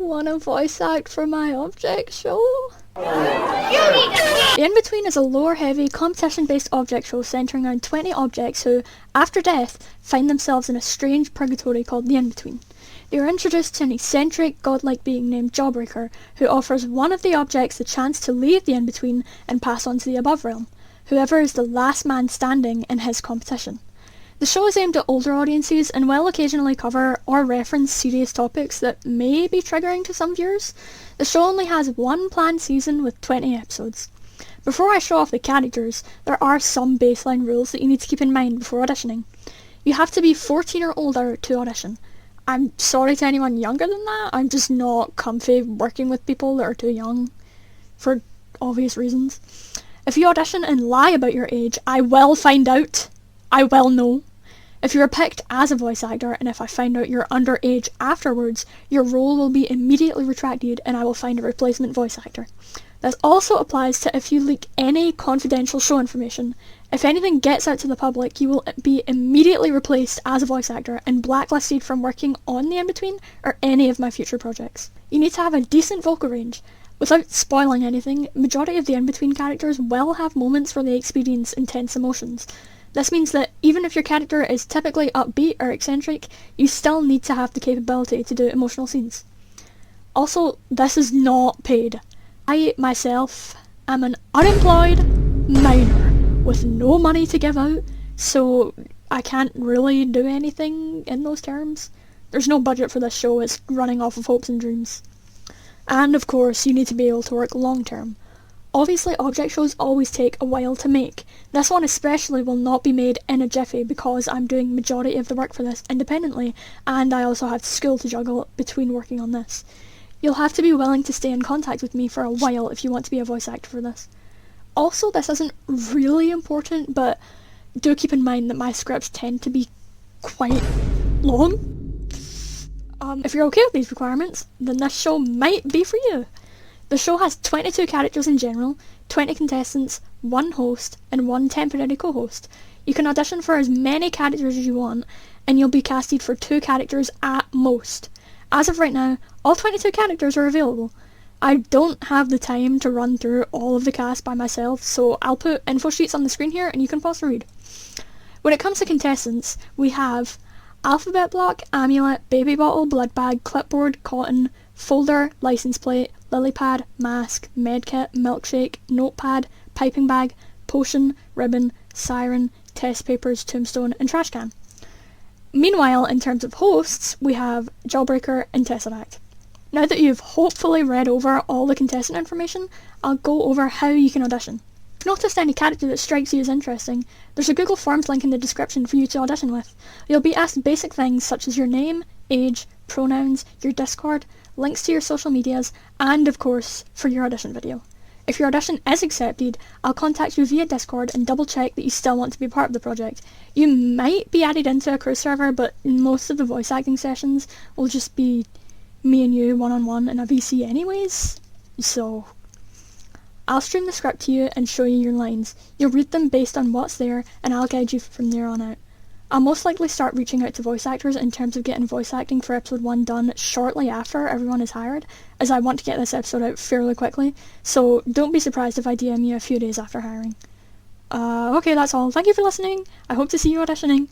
Wanna voice act for my object show? The Inbetween is a lore-heavy, competition-based object show centering around 20 objects who, after death, find themselves in a strange purgatory called the Inbetween. They are introduced to an eccentric, godlike being named Jawbreaker, who offers one of the objects the chance to leave the Inbetween and pass on to the above realm, whoever is the last man standing in his competition. The show is aimed at older audiences and will occasionally cover or reference serious topics that may be triggering to some viewers. The show only has one planned season with 20 episodes. Before I show off the characters, there are some baseline rules that you need to keep in mind before auditioning. You have to be 14 or older to audition. I'm sorry to anyone younger than that, I'm just not comfy working with people that are too young, for obvious reasons. If you audition and lie about your age, I will find out. I will know. If you are picked as a voice actor, and if I find out you're underage afterwards, your role will be immediately retracted and I will find a replacement voice actor. This also applies to if you leak any confidential show information. If anything gets out to the public, you will be immediately replaced as a voice actor and blacklisted from working on the Inbetween or any of my future projects. You need to have a decent vocal range. Without spoiling anything, majority of the Inbetween characters will have moments where they experience intense emotions. This means that even if your character is typically upbeat or eccentric, you still need to have the capability to do emotional scenes. Also, this is not paid. I, myself, am an unemployed minor with no money to give out, so I can't really do anything in those terms. There's no budget for this show, it's running off of hopes and dreams. And of course, you need to be able to work long term. Obviously, object shows always take a while to make. This one especially will not be made in a jiffy because I'm doing majority of the work for this independently, and I also have school to juggle between working on this. You'll have to be willing to stay in contact with me for a while if you want to be a voice actor for this. Also, this isn't really important, but do keep in mind that my scripts tend to be quite long. If you're okay with these requirements, then this show might be for you. The show has 22 characters in general, 20 contestants, 1 host, and 1 temporary co-host. You can audition for as many characters as you want, and you'll be casted for 2 characters at most. As of right now, all 22 characters are available. I don't have the time to run through all of the cast by myself, so I'll put info sheets on the screen here and you can pause to read. When it comes to contestants, we have alphabet block, amulet, baby bottle, blood bag, clipboard, cotton, folder, license plate, lily pad, mask, medkit, milkshake, notepad, piping bag, potion, ribbon, siren, test papers, tombstone, and trash can. Meanwhile, in terms of hosts, we have Jawbreaker and Tesseract. Now that you've hopefully read over all the contestant information, I'll go over how you can audition. If you've noticed any character that strikes you as interesting, there's a Google Forms link in the description for you to audition with. You'll be asked basic things such as your name, age, pronouns, your Discord, links to your social medias, and of course, for your audition video. If your audition is accepted, I'll contact you via Discord and double check that you still want to be part of the project. You might be added into a crew server, but most of the voice acting sessions will just be me and you one-on-one in a VC anyways, so I'll stream the script to you and show you your lines. You'll read them based on what's there, and I'll guide you from there on out. I'll most likely start reaching out to voice actors in terms of getting voice acting for episode 1 done shortly after everyone is hired, as I want to get this episode out fairly quickly, so don't be surprised if I DM you a few days after hiring. Okay, that's all. Thank you for listening. I hope to see you auditioning.